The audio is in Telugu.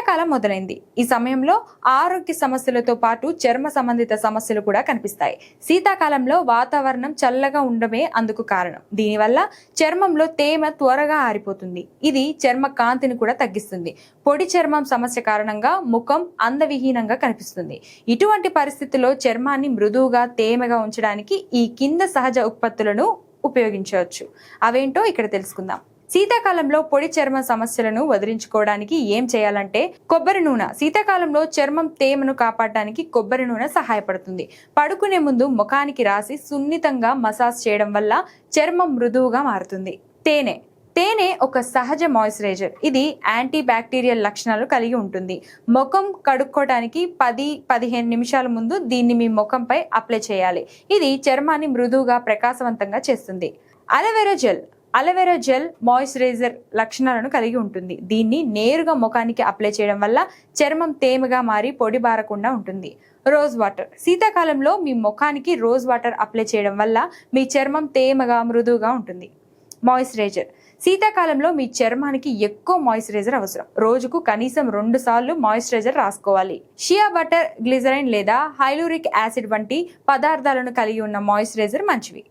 శీతాకాలం మొదలైంది. ఈ సమయంలో ఆరోగ్య సమస్యలతో పాటు చర్మ సంబంధిత సమస్యలు కూడా కనిపిస్తాయి. శీతాకాలంలో వాతావరణం చల్లగా ఉండమే అందుకు కారణం. దీనివల్ల చర్మంలో తేమ త్వరగా ఆరిపోతుంది. ఇది చర్మ కాంతిని కూడా తగ్గిస్తుంది. పొడి చర్మం సమస్య కారణంగా ముఖం అందవిహీనంగా కనిపిస్తుంది. ఇటువంటి పరిస్థితుల్లో చర్మాన్ని మృదువుగా తేమగా ఉంచడానికి ఈ కింద సహజ ఉత్పత్తులను ఉపయోగించవచ్చు. అవేంటో ఇక్కడ తెలుసుకుందాం. శీతాకాలంలో పొడి చర్మ సమస్యలను వదిలించుకోవడానికి ఏం చేయాలంటే కొబ్బరి నూనె. శీతాకాలంలో చర్మం తేమను కాపాడడానికి కొబ్బరి నూనె సహాయపడుతుంది. పడుకునే ముందు ముఖానికి రాసి సున్నితంగా మసాజ్ చేయడం వల్ల చర్మం మృదువుగా మారుతుంది. తేనె ఒక సహజ మాయిశ్చరైజర్. ఇది యాంటీ బ్యాక్టీరియల్ లక్షణాలు కలిగి ఉంటుంది. ముఖం కడుక్కోవడానికి 10-15 నిమిషాల ముందు దీన్ని మీ ముఖంపై అప్లై చేయాలి. ఇది చర్మాన్ని మృదువుగా ప్రకాశవంతంగా చేస్తుంది. అలోవెరా జెల్ మాయిశ్చరైజర్ లక్షణాలను కలిగి ఉంటుంది. దీన్ని నేరుగా ముఖానికి అప్లై చేయడం వల్ల చర్మం తేమగా మారి పొడి బారకుండా ఉంటుంది. Rose water. శీతాకాలంలో మీ ముఖానికి రోజ్ వాటర్ అప్లై చేయడం వల్ల మీ చర్మం తేమగా మృదువుగా ఉంటుంది. మాయిశ్చరైజర్. శీతాకాలంలో మీ చర్మానికి ఎక్కువ మాయిశ్చరైజర్ అవసరం. రోజుకు కనీసం 2 సార్లు మాయిశ్చరైజర్ రాసుకోవాలి. షియా బటర్, గ్లిజరైన్ లేదా హైలూరిక్ యాసిడ్ వంటి పదార్థాలను కలిగి ఉన్న మాయిశ్చరైజర్ మంచివి.